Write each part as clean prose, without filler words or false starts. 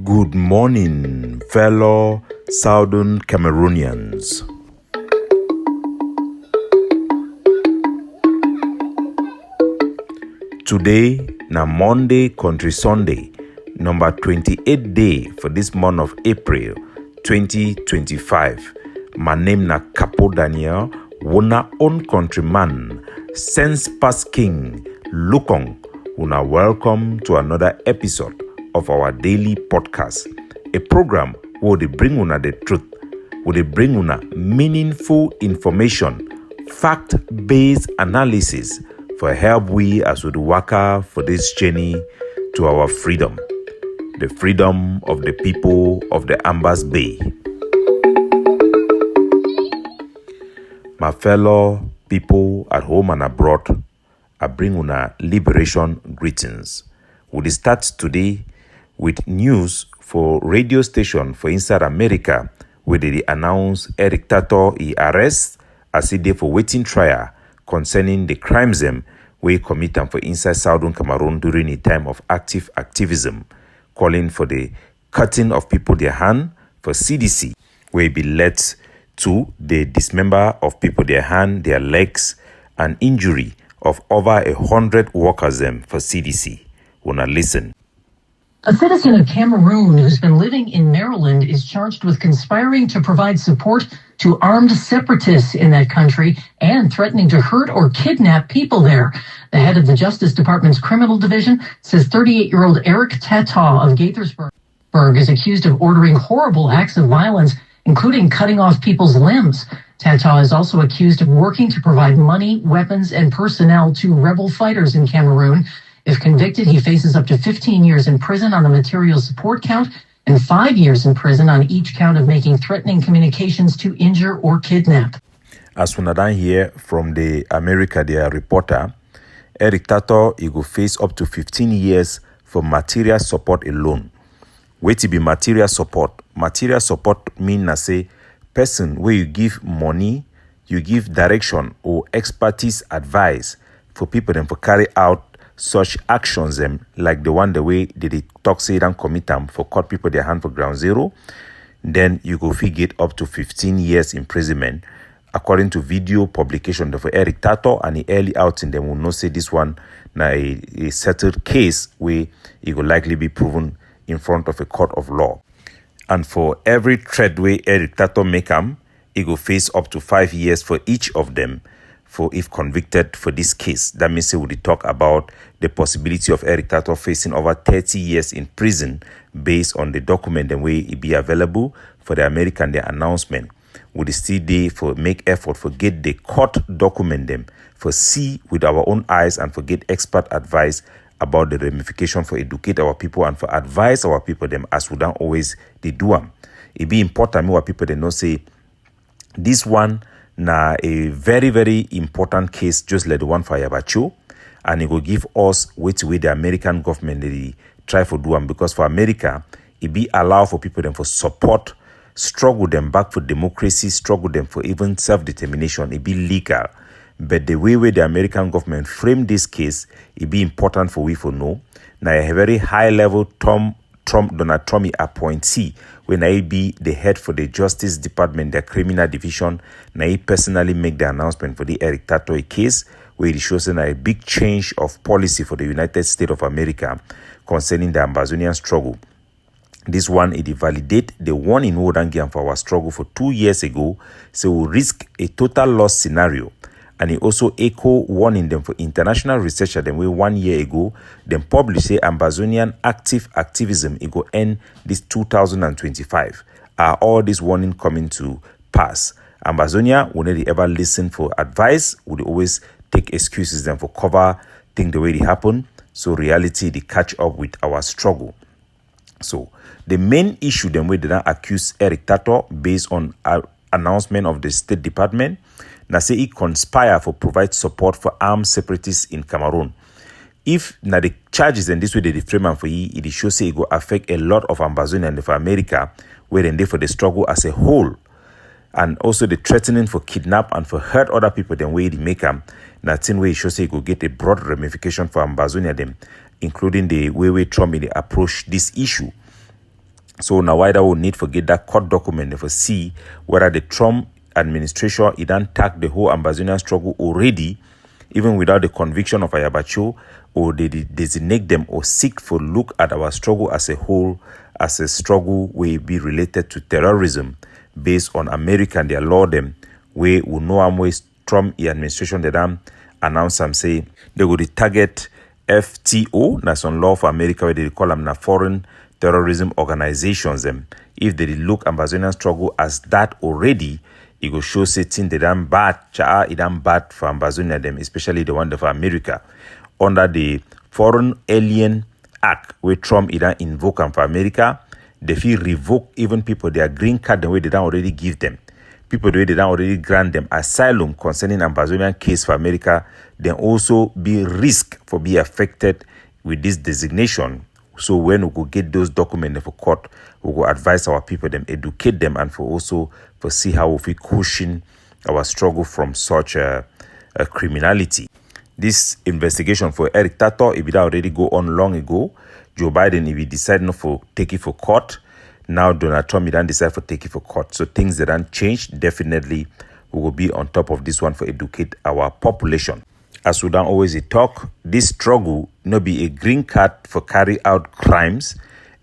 Good morning, fellow Southern Cameroonians. Today, na Monday Country Sunday, number 28 day for this month of April 2025. My name na Capo Daniel, una own countryman, sense past king, Lukong. Una welcome to another episode of our daily podcast, a program where they bring una the truth, where they bring una meaningful information, fact-based analysis for help we as we waka for this journey to our freedom, the freedom of the people of the Ambas Bay. My fellow people at home and abroad, I bring una liberation greetings. We'll start today with news for radio station for inside America, where they announce Eric Tawtaw arrest as he dey for waiting trial concerning the crimes we commit them for inside Southern Cameroon during a time of active activism, calling for the cutting of people their hand for CDC, where be led to the dismember of people their hand, their legs, and injury of over 100 workers for CDC. Wanna listen. A citizen of Cameroon who's been living in Maryland is charged with conspiring to provide support to armed separatists in that country and threatening to hurt or kidnap people there. The head of the Justice Department's criminal division says 38-year-old Eric Tawtaw of Gaithersburg is accused of ordering horrible acts of violence, including cutting off people's limbs. Tawtaw is also accused of working to provide money, weapons, and personnel to rebel fighters in Cameroon. If convicted, he faces up to 15 years in prison on the material support count and 5 years in prison on each count of making threatening communications to injure or kidnap. As we done hear from the America, their reporter, Eric Tawtaw, he go face up to 15 years for material support alone. Wait to be material support. Material support mean na say person where you give money, you give direction or expertise advice for people them for carry out such actions like the one the way they talk say and commit them for cut people their hand for ground zero, then you go get up to 15 years imprisonment according to video publication for Eric Tawtaw, and the early out in them will not say this one na a settled case where it will likely be proven in front of a court of law. And for every threat way Eric Tawtaw make he go face up to 5 years for each of them for if convicted for this case. That means we talk about the possibility of Eric Tawtaw facing over 30 years in prison based on the document and way it be available for the American their announcement. Would still day for make effort for get the court document them for see with our own eyes and for get expert advice about the ramification for educate our people and for advise our people them as we don't always they do them. It be important me what people they know say this one na a very, very important case, just like the one for Yabacho, and it will give us which way the American government they try for do them, because for America, it be allow for people them for support, struggle them back for democracy, struggle them for even self-determination. It be legal. But the way the American government frame this case, it be important for we for know. Now a very high level Donald Trump appointee when I be the head for the Justice Department, the criminal division. Now he personally make the announcement for the Eric Tawtaw case, where it shows a big change of policy for the United States of America concerning the Ambazonian struggle. This one, it validate the one in Odangian for our struggle for 2 years ago, so we risk a total loss scenario. And he also echo warning them for international researcher them way 1 year ago, them publish say Ambazonian activism it go end this 2025. Are all this warning coming to pass? Ambazonia will never ever listen for advice, would always take excuses them for cover thing the way it happen. So reality they catch up with our struggle. So the main issue them way they don't accuse Eric Tawtaw based on announcement of the State Department. Now say he conspire for provide support for armed separatists in Cameroon. If now the charges and this way they frame for you, it shows say it go affect a lot of Ambazonia and for America, where they for the struggle as a whole. And also the threatening for kidnap and for hurt other people than way they make them. That in way it shows say it go get a broad ramification for Ambazonia them, including the way Trump they approach this issue. So now why that will need to get that court document for see whether the Trump administration it done tacked the whole Ambazonian struggle already, even without the conviction of Ayabacho, or they designate them or seek for look at our struggle as a whole, as a struggle will be related to terrorism based on America and their law them, where we know I'm ways Trump administration they done announce some say they would target FTO, that's on law for America, where they call them na foreign terrorism organizations them. If they look Ambazonian struggle as that already, it will show sitting they done bad, it done bad for Ambazonia them, especially the one for America. Under the Foreign Alien Act, where Trump it done invoke them for America, they feel revoke even people their green card the way they done already give them. People the way they done already grant them asylum concerning Ambazonian case for America, then also be risk for be affected with this designation. So when we go get those documents for court, we go advise our people, them educate them, and for also for see how we cushion our struggle from such a criminality. This investigation for Eric Tawtaw, if it already go on long ago, Joe Biden, if he decide not for take it for court, now Donald Trump, he don't decide for take it for court. So things that don't change, definitely we will be on top of this one for educate our population. As we don't always talk, this struggle no be a green card for carry out crimes.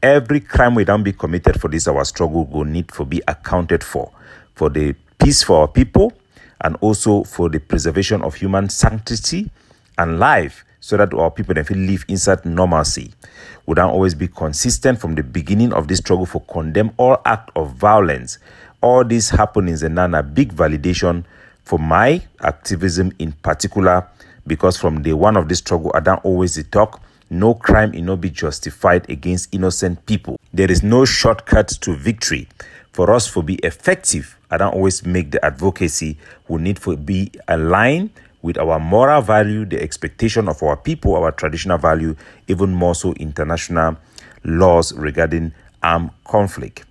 Every crime we don't be committed for this, our struggle will need to be accounted for the peace for our people, and also for the preservation of human sanctity and life, so that our people can live inside normalcy. We don't always be consistent from the beginning of this struggle for condemn all act of violence. All these happenings and a big validation for my activism in particular, because from day one of this struggle, I don't always talk, no crime will not be justified against innocent people. There is no shortcut to victory. For us to be effective, I don't always make the advocacy. We need to be aligned with our moral value, the expectation of our people, our traditional value, even more so international laws regarding armed conflict.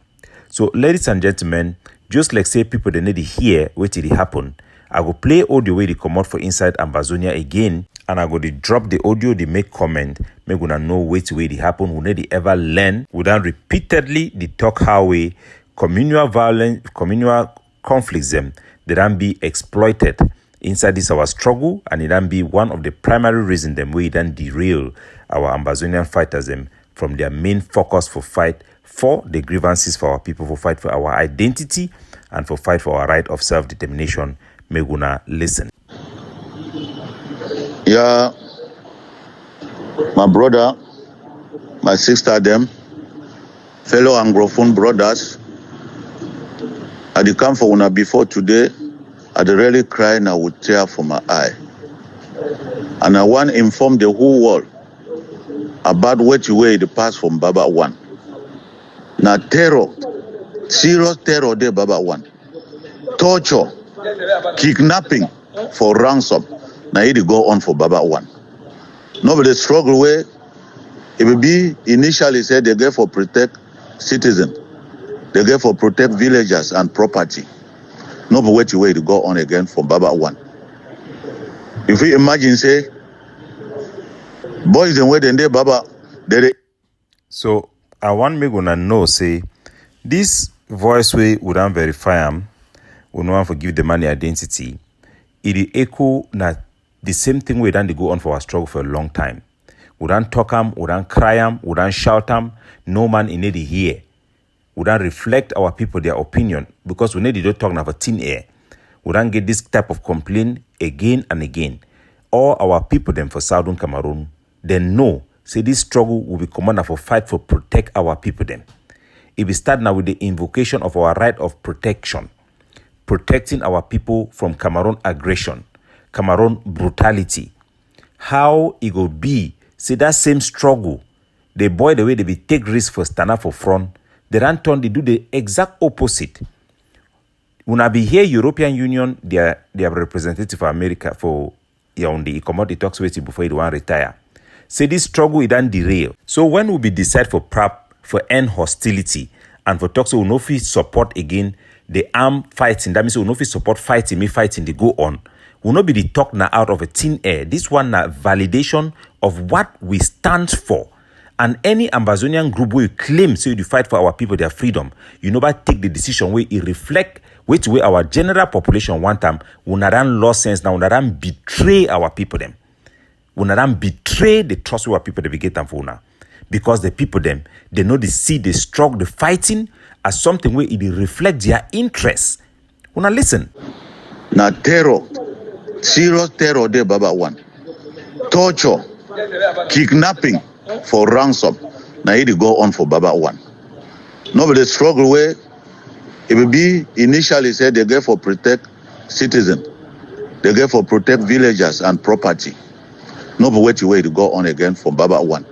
So, ladies and gentlemen, just like say people they need to hear what did happen, I will play audio where they come out for inside Ambazonia again, and I go to drop the audio, they make comment, make gonna know which way it happen, we need to ever learn, without repeatedly the talk how we communal violence, communal conflicts them, they don't be exploited inside this our struggle, and it don't be one of the primary reasons them we then derail our Ambazonian fighters them from their main focus for fight for the grievances for our people, for fight for our identity, and for fight for our right of self-determination. Meguna listen. Yeah, my brother, my sister, them, fellow Anglophone brothers, I did come for una before today. I did really cry and I would tear from my eye. And I want to inform the whole world about what you way the pass from Baba One. Now terror, serious terror there Baba One. Torture, kidnapping for ransom. Now it go on for Baba One. Nobody struggle where it will be initially said they get for protect citizens. They get for protect villagers and property. Nobody wait way to go on again for Baba One. If we imagine say boys and wait and they Baba they. So I want me gonna know say this voice way would not verify them. We no one forgive the money identity. It echo na the same thing we done to go on for our struggle for a long time. We don't talk them, we don't cry them, we don't shout them. No man in it hear. We don't reflect our people their opinion, because we need to talk now for thin air. We don't get this type of complaint again and again. All our people them for Southern Cameroon, they know say this struggle will be commanded for fight for protect our people them. If we start now with the invocation of our right of protection, protecting our people from Cameroon aggression, Cameroon brutality, how it will be, see that same struggle, the boy the way they be take risk for stand up for front, they don't turn, they do the exact opposite. When I be here, European Union, their representative for America, for on the commodity talks with you before you want to retire. Say this struggle it don't derail. So when we be decide for prep for end hostility and for talks, we will not support again the armed fighting. That means we will not support fighting, they go on. Will not be the talk now out of a thin air. This one now validation of what we stand for And any Ambazonian group where you claim say you fight for our people, their freedom, you never take the decision where it reflect which way our general population want them. We not lost sense now. We not betray our people them. We not betray the trust with our people that we get them for now. Because the people them, they know they see the struggle, the fighting as something where it reflect their interests. We not listen. Now terror, serious terror there, Baba one. Torture, kidnapping for ransom. Now it go on for Baba one. Nobody struggle where it will be initially said they get for protect citizens, they get for protect villagers and property. Nobody way to go on again for Baba one.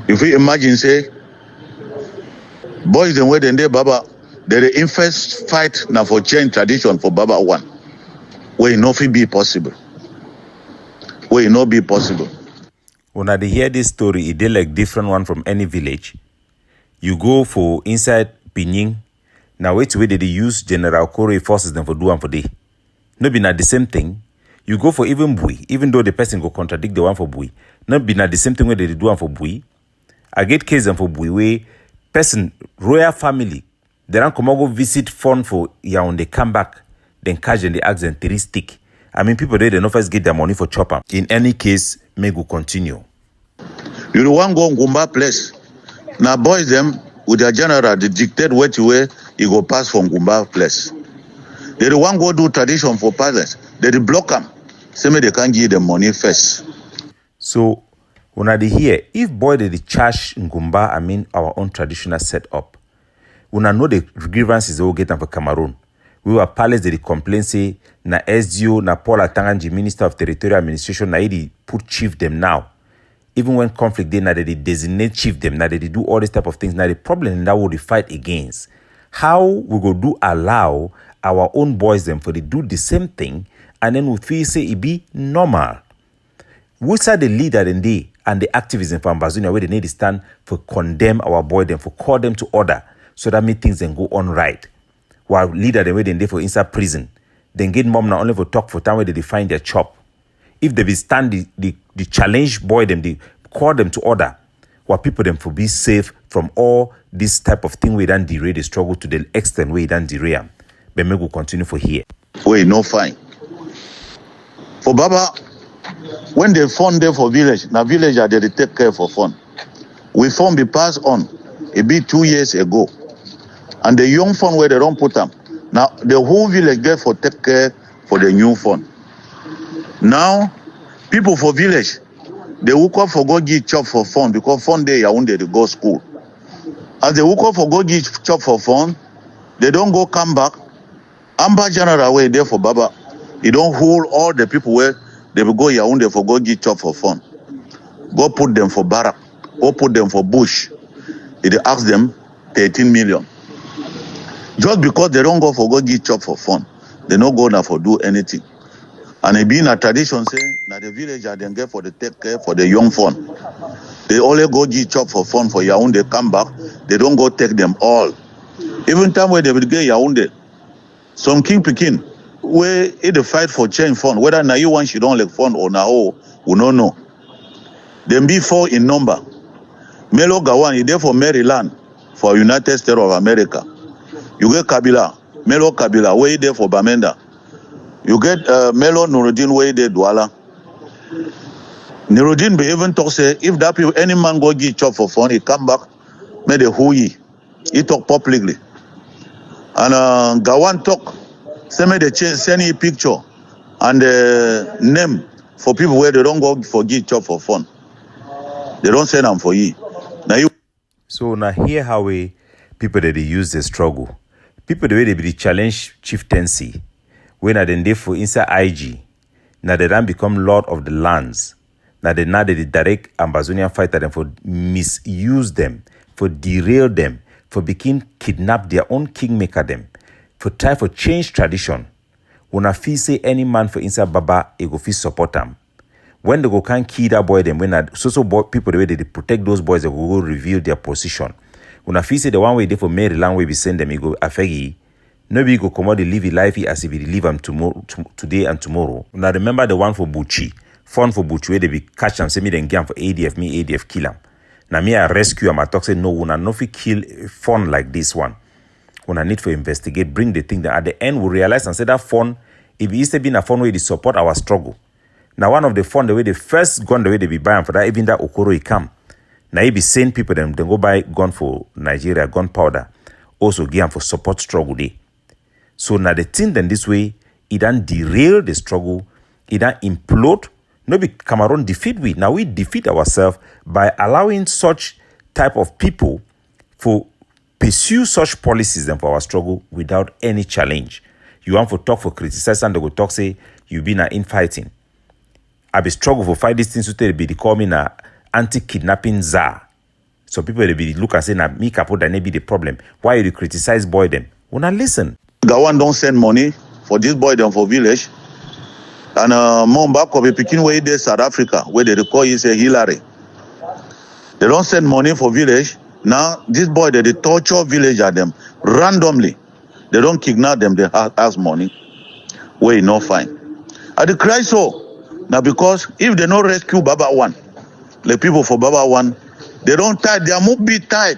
If we imagine say boys them where they Baba, they infest fight now for change tradition for Baba one. Where it not be possible. Where it not be possible. When I hear this story, it is like different one from any village. You go for inside Pinyin. Now which way did they use General Kore forces them for do and for day? No be not the same thing. You go for even Bui, even though the person go contradict the one for Bui. No be not the same thing where they do one for Bui. I get case them for Bui where person royal family they don't come go visit fund for Yaounde come back then catch them the axe and 3 stick. I mean people they don't first get their money for chopper. In any case, may go continue. You don't want go Ngumba place. Now boys them with their general they dictate what you way you go pass from Ngumba place. They don't want go do tradition for palace. They block them. Say me they can't give them money first. So when I hear if boy they charge Ngumba, I mean our own traditional setup. When I know the grievances they will get them for Cameroon. We were palace they complain say na SDO na Paul Atanganji Minister of Territorial Administration na he put chief them now. Even when conflict they na they designate chief them na they do all this type of things. Now the problem that will they fight against. How we go do allow our own boys them for they do the same thing and then we feel say it be normal. Which are the leader in they and the activism for Ambazonia where they need to stand for condemn our boy them for call them to order so that make things then go on right. While leader them where they for inside prison, then get mom now only for talk for time where they find their chop. If they be stand the challenge boy them, they call them to order. While people them for be safe from all this type of thing we done derail the struggle to the extent we done derail. But me go continue for here. Wait, no fine. For Baba, when they fund there for village, now village are they take care for fun. We fund be passed on. It be 2 years ago. And the young fund where they don't put them. Now the whole village there for take care for the new fund. Now, people for village, they woke up for go give chop for fun because fun day Yaounde they go school. As they woke up for go give chop for fun, they don't go come back. Amba general way there for Baba. He don't hold all the people where they will go Yaounde for go give chop for fun. Go put them for barrack. Go put them for bush. He ask them 13 million. Just because they don't go for go give chop for fun, they don't go now for do anything. And it being a tradition say, now the village are then get for the take care for the young fun. They only go give chop for fun for Yaounde come back. They don't go take them all. Even time where they will get Yaounde, some king Pekin, where it fight for change fund, whether now you want she don't like fund or now we don't know. Them be 4 in number. Melo Gawan is there for Maryland, for United States of America. You get Kabila, Melo Kabila, where there for Bamenda. You get Melo Nuruddin, where there Douala. Nuruddin be even talk say, if that people, any man go give chop for fun, he come back, made a hui. He talk publicly. And Gawan talk, say me the change, send a picture and name for people where they don't go for give chop for fun. They don't send them for ye. Now you. So now here how we people that they use the struggle. People the way they be the challenge chieftaincy. When are they for inside IG. Now they don't become lord of the lands. Now they direct Ambazonian fighter them for misuse them, for derail them, for begin kidnap their own kingmaker them, for try for change tradition. When I feel say any man for inside Baba, he go feel support them. When they go can't kill that boy them, when boy, people the way they protect those boys, they will go reveal their position. When I feel say the one way they for Maryland way we send them, he go affegi. Nobody go come out they live his life as if he live them tomorrow, today and tomorrow. When I remember the one for Buchi, fun for Buchi where they be catch them, say me then game for ADF, me ADF kill them. Now me I rescue am, I talk say no, una no fit kill fun like this one. Una need to investigate, bring the thing that at the end we realize and say that fun, if it used to be a fun way to support our struggle. Now one of the fun, the way the first gun, the way they be buying for that, even that Okoro he come. Now he be same people them go buy gun for Nigeria, gunpowder, also give them for support struggle day. So now the thing then this way, it don't derail the struggle, it don't implode. No be Cameroon defeat we. Now we defeat ourselves by allowing such type of people for pursue such policies and for our struggle without any challenge. You want to talk for criticize and they go talk say you been in fighting. I be struggle for fight these things to tell be call me na anti-kidnapping czar. So people they be look and say na me Capo Daniel be the problem. Why you criticize boy them? Wanna listen. Gawan don't send money for this boy them for village. And mom back of a Pekin way there South Africa where they call is a Hillary. They don't send money for village. Now this boy they torture villager them randomly. They don't kidnap them, they ask money. Where you no fine. I dey cry so. Now because if they not rescue Baba One, the people for Baba One, they don't tight, they are more be tight.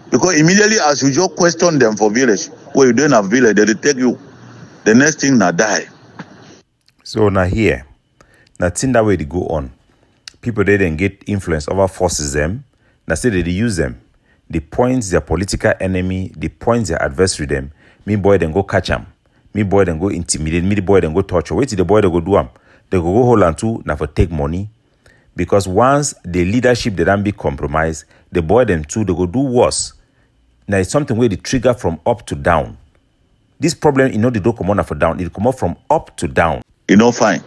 Because immediately as you just question them for village, where you don't have village, they take you. The next thing now die. So now here, now thing that way they go on. People they then get influence over forces them. Now say they use them. They point their political enemy, they point their adversary them. Me boy then go catch them. Me boy then go intimidate. Me the boy then go torture. Wait till the boy they go do them. They go hold on to now for take money. Because once the leadership they don't be compromised, the boy them too they go do worse. Now it's something where they trigger from up to down. This problem, you know, they don't come on for down. It come up from up to down. You know, fine.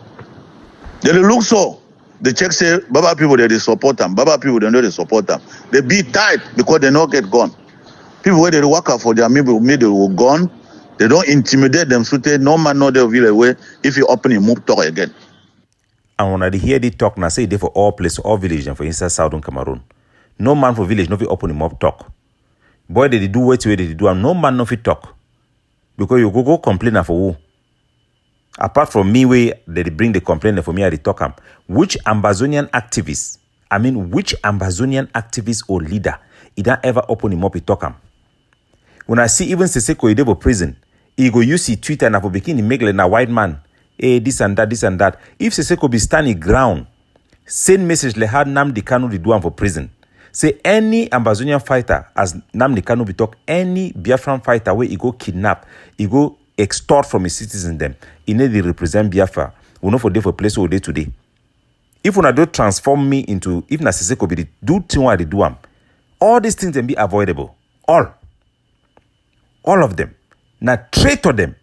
They look so. The check say, Baba people, they support them. Baba people, they know they support them. They be tight because they not get gone. People where they work out for their maybe they will gone. They don't intimidate them. So they no man know they will away if you open him move talk again. And when I hear they talk, now say they for all places, all villages, and for inside Southern Cameroon. No man for village, no fit open him up talk. Boy, they do what they do, and no man no fit talk. Because you go complain for who? Apart from me, where they bring the complaint for me, I talk am. Which Ambazonian activist or leader, he don't ever open him up, he talk am. When I see even Seseko, he for prison, he go use his Twitter and for begin to make like a white man. Hey, this and that. If Seseko be standing ground, send message le had Nnamdi Kanu di do am for prison. Say any Ambazonian fighter, as Nnamdi Kanu be talk, any Biafran fighter where he go kidnap, he go extort from his citizens them. He need to represent Biafra. We know for day for place all day today. If una do transform me into, if na Seseko be the do thing what they do am, all these things can be avoidable. All of them. Now traitor them.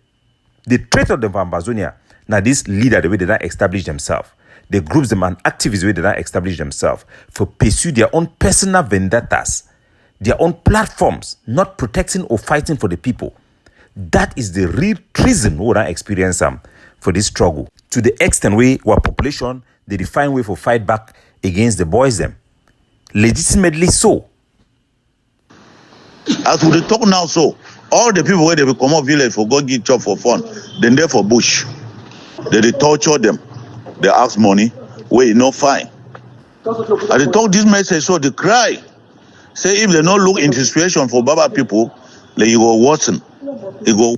They traitor them for Ambazonia. Now this leader, the way they don't establish themselves. The groups them and activists, the way they don't establish themselves. For pursue their own personal vendettas. Their own platforms. Not protecting or fighting for the people. That is the real treason we don't experience for this struggle. To the extent where our population, they define way for fight back against the boys them. Legitimately so. As we talk now, so all the people where they will come up village for go get job for fun, then they for bush. They torture them. They ask money. Where you no fine. And they talk this message, so they cry. Say if they not look into situation for Baba people, they go worsen. They go.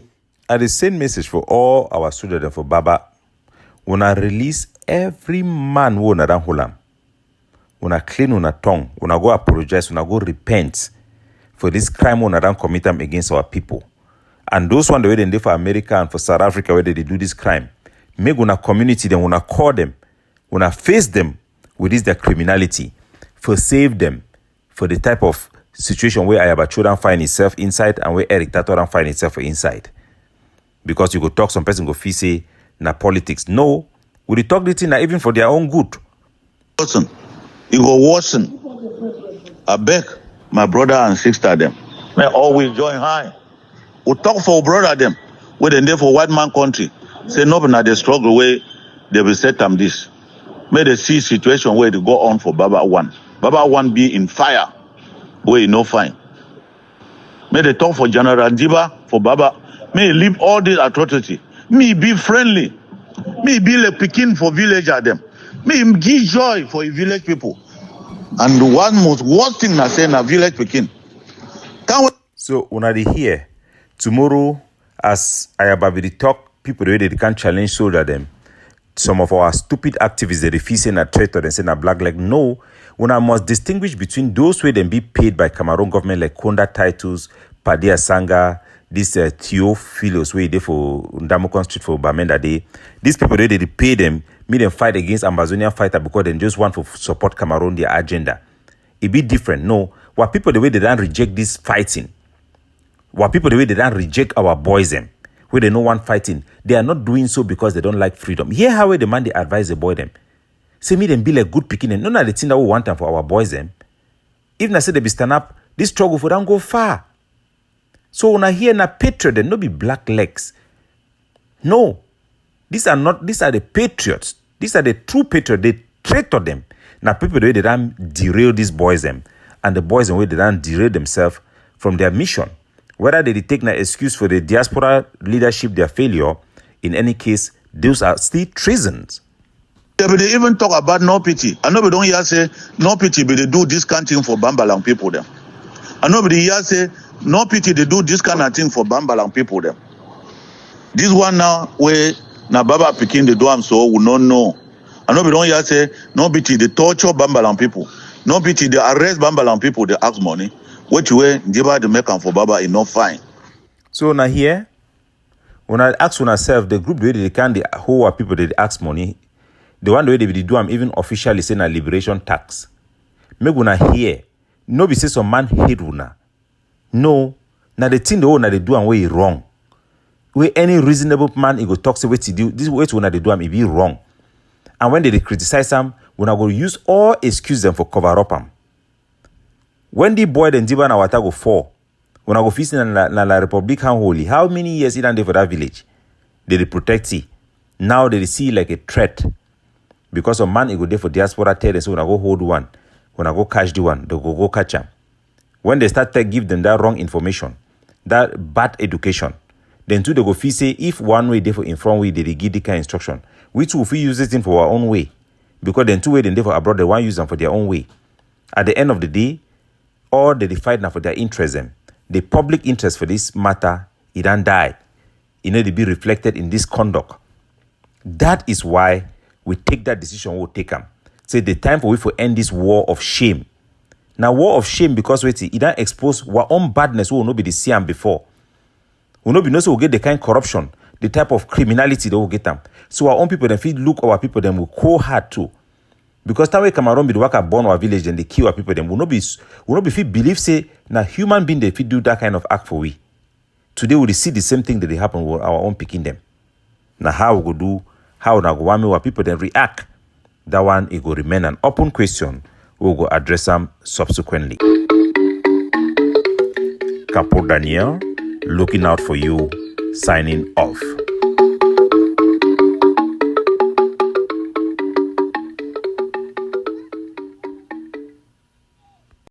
At the same message for all our students and for Baba, when I release every man who na dan holam, when I clean on a tongue, when I go apologize, when I go repent for this crime when I don't commit them against our people. And those one the way they do for America and for South Africa where they do this crime, make una community them, una call them, una face them with this their criminality, for save them for the type of situation where Ayabacho don't find itself inside and where Eric Tawtaw don't find itself inside. Because you go talk, some person go feel say na politics. No, we talk the thing na even for their own good. Worsen. You go worsen. I beg my brother and sister them. May always join high. We talk for brother them. Where they there for white man country. Say no, but they struggle where they will set them this. May they see situation where they go on for Baba One. Baba One be in fire. Where you no fine. May they talk for General Diba, for Baba. May he leave all this atrocity. Me be friendly. Me be like Pekin for villager them. Me give joy for village people. And the one most worst thing I say na village pikin. So una dey hear tomorrow as Ayababidi talk, people the way they can't challenge soldier them. Some of our stupid activists they refuse saying a traitor and saying a black leg. No, una must distinguish between those who then be paid by Cameroon government like Konda Titles, Padia Sanga, this Theophilos way they for Ndamukon Street for Bamenda Day. These people they pay them, me them fight against Amazonian fighter because they just want to support Cameroon their agenda. It be different. No, what people the way they don't reject this fighting. What people the way they don't reject our boys them. Where they no one fighting, they are not doing so because they don't like freedom. Hear how the man they advise the boy them. Say me them be like good picking and none of the thing that we want them for our boys them. If I say they be stand up, this struggle for them go far. So when I hear na patriot, they no be black legs. No. These are the patriots. These are the true patriots. They traitor them. Now people the way they don't derail these boys them. And the boys the way they don't derail themselves from their mission. Whether they take an excuse for the diaspora leadership, their failure, in any case, those are still treasons. Yeah, but they even talk about no pity. I know we don't hear say no pity, but they do this kind of thing for Bambalang people them. I know they hear say no pity, they do this kind of thing for Bambalang people them. This one now where na Baba Pekin they do am so we don't know. I know we don't hear say no pity, they torture Bambalang people. No pity, they arrest Bambalang people, they ask money. Which way they make them for Baba is not fine. So now here, when I ask yourself, the group the way they can the whole people they ask money, the one the way they do them even officially saying a liberation tax. Make una hear, no be say some man hate una. No, now the thing they do and way wrong. Where any reasonable man he go talk say what to do, this way when they do them it be wrong. And when they criticize them, when I go use all excuse them for cover up them. When the boy then Diba na wata go fall, when I go fist in la Republic holy, how many years it and for that village? They protect it. Now they see like a threat. Because a man he go there for diaspora tell them, so when I go hold one, when I go catch the one, they go catch him. When they start to give them that wrong information, that bad education, then too they go feel say if one way they for in front way they give the kind of instruction, we too we use it in for our own way. Because then two way then they for abroad they want use them for their own way. At the end of the day, or they fight now for their interest them. The public interest for this matter, it don't die. It need to be reflected in this conduct. That is why we take that decision, we'll take them. Say the time for we to end this war of shame. Now war of shame because wait, it don't expose our own badness, we will not be the same before. We will not be no so we'll get the kind of corruption, the type of criminality that we'll get them. So our own people then feel look our people then will cold hard too. Because that way Cameroon be the worker born our village and they kill our people, them will not be feel believe say now human being they fit do that kind of act for we. Today we see the same thing that they happen with our own picking them. Now how we go do, how now go want me our people then react. That one it go remain an open question. We'll go address them subsequently. Capo Daniel, looking out for you, signing off.